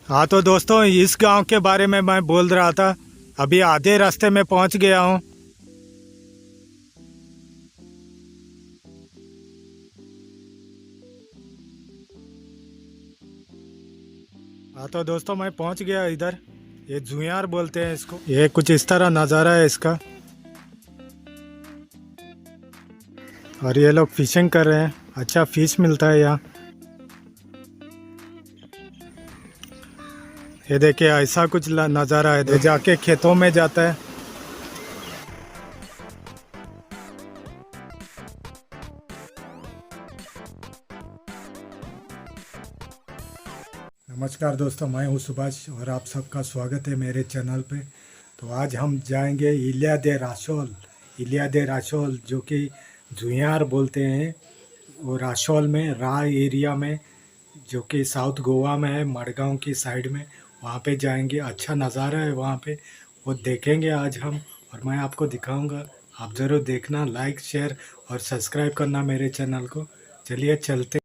हाँ तो दोस्तों, इस गांव के बारे में मैं बोल रहा था। अभी आधे रास्ते में पहुंच गया हूँ। हाँ तो दोस्तों, मैं पहुंच गया इधर। ये जुयार बोलते हैं इसको। ये कुछ इस तरह नज़ारा है इसका। और ये लोग फिशिंग कर रहे हैं। अच्छा फिश मिलता है यहाँ। ये देखिए, ऐसा कुछ नज़ारा है। ये जाके खेतों में जाता है। नमस्कार दोस्तों, मैं हूँ सुभाष और आप सबका स्वागत है मेरे चैनल पे। तो आज हम जाएंगे इलिया दे राशोल, जो कि जुयार बोलते हैं। वो राशोल में एरिया में, जो कि साउथ गोवा में है, मडगांव की साइड में। वहाँ पे जाएंगे। अच्छा नज़ारा है वहाँ पे, वो देखेंगे आज हम। और मैं आपको दिखाऊंगा। आप ज़रूर देखना, लाइक शेयर और सब्सक्राइब करना मेरे चैनल को। चलिए चलते।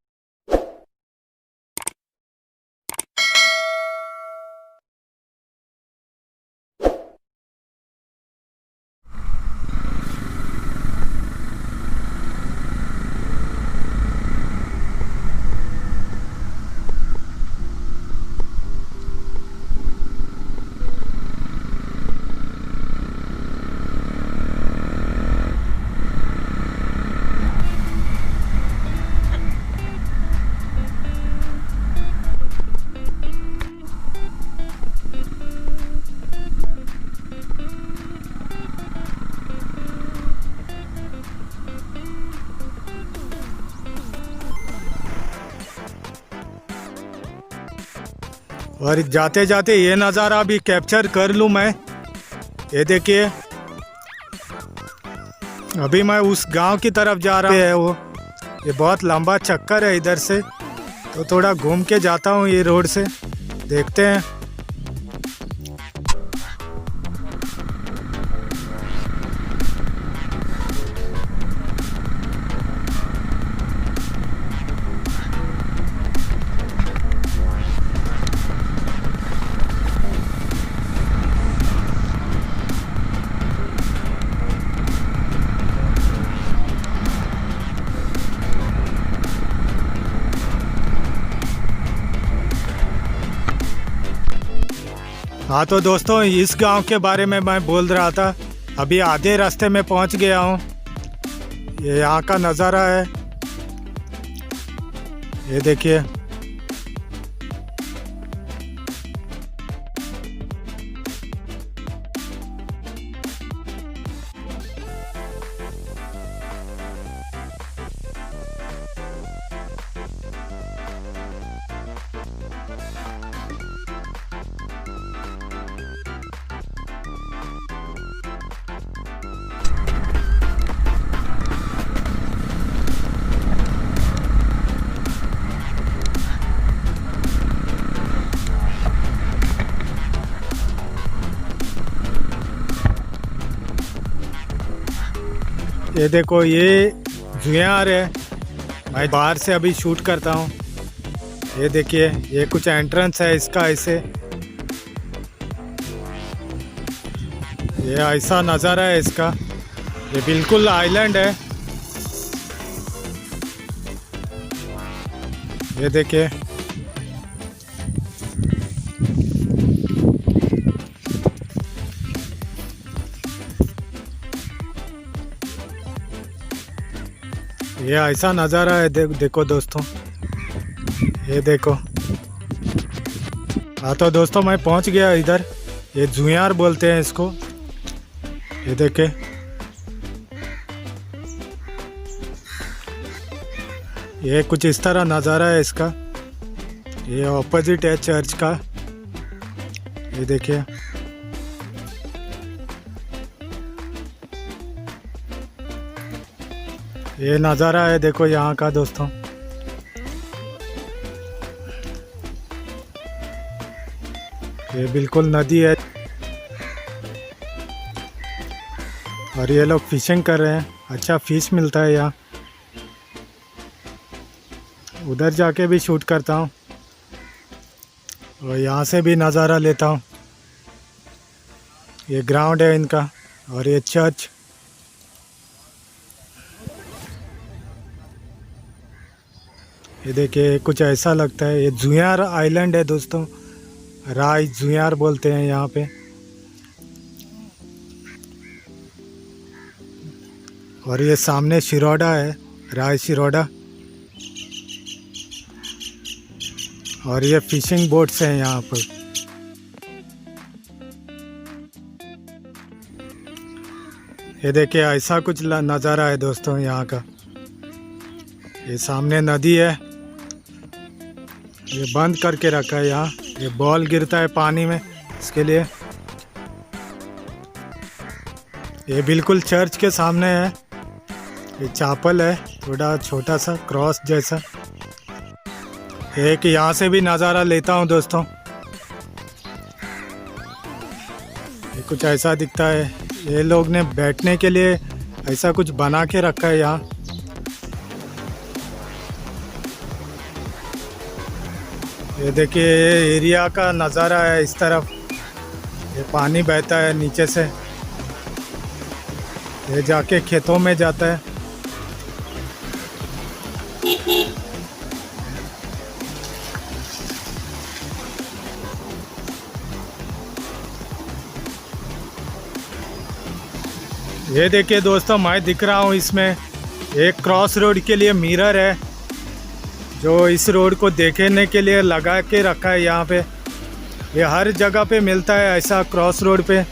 और जाते जाते ये नज़ारा भी कैप्चर कर लूँ मैं। ये देखिए, अभी मैं उस गांव की तरफ जा रहा है। वो ये बहुत लंबा चक्कर है इधर से, तो थोड़ा घूम के जाता हूँ ये रोड से। देखते हैं। हाँ तो दोस्तों, इस गांव के बारे में मैं बोल रहा था। अभी आधे रास्ते में पहुंच गया हूँ। ये यहाँ का नज़ारा है। ये देखिए। ये देखो, ये जुयार है। मैं बाहर से अभी शूट करता हूँ। ये देखिए, ये कुछ एंट्रेंस है इसका। ऐसे ये ऐसा नज़ारा है इसका। ये बिल्कुल आइलैंड है। ये देखिए। ये ऐसा नज़ारा है। देखो दोस्तों, ये देखो। हाँ तो दोस्तों, मैं पहुंच गया इधर। ये जुयार बोलते हैं इसको। ये देखे, ये कुछ इस तरह नज़ारा है इसका। ये ऑपोजिट है चर्च का। ये देखिए। ये नज़ारा है, देखो यहाँ का दोस्तों। ये बिल्कुल नदी है। और ये लोग फिशिंग कर रहे हैं। अच्छा फिश मिलता है यहाँ। उधर जाके भी शूट करता हूँ। और यहाँ से भी नज़ारा लेता हूँ। ये ग्राउंड है इनका और ये चर्च। ये देखिए कुछ ऐसा लगता है। ये जुयार आइलैंड है दोस्तों, राय जुयार बोलते हैं यहाँ पे। और ये सामने शिरोडा है, राय शिरोडा। और ये फिशिंग बोट्स हैं यहाँ पर। ये देखिए ऐसा कुछ नज़ारा है दोस्तों यहाँ का। ये सामने नदी है, ये बंद करके रखा है यहाँ। ये बॉल गिरता है पानी में, इसके लिए। ये बिल्कुल चर्च के सामने है। ये चापल है, थोड़ा छोटा सा क्रॉस जैसा। एक यहाँ से भी नज़ारा लेता हूँ दोस्तों। ये कुछ ऐसा दिखता है। ये लोग ने बैठने के लिए ऐसा कुछ बना के रखा है यहाँ। ये देखिए ये एरिया का नज़ारा है इस तरफ। ये पानी बहता है नीचे से, ये जाके खेतों में जाता है। ये देखिए दोस्तों, मैं दिख रहा हूँ इसमें एक क्रॉस रोड के लिए मिरर है, जो इस रोड को देखने के लिए लगा के रखा है यहाँ पे। ये हर जगह पे मिलता है ऐसा क्रॉस रोड पे,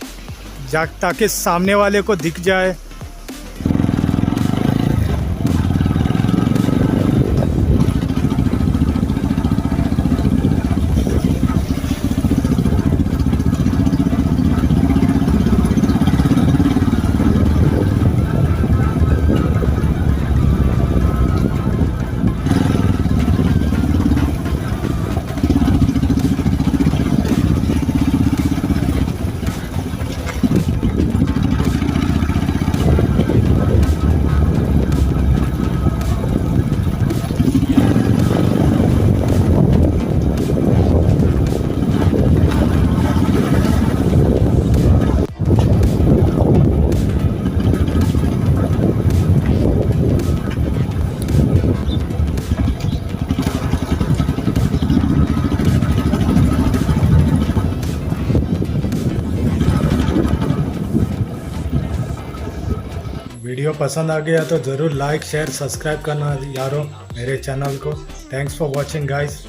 ताकि सामने वाले को दिख जाए। वीडियो पसंद आ गया तो ज़रूर लाइक शेयर सब्सक्राइब करना यारों मेरे चैनल को। Thanks for watching guys.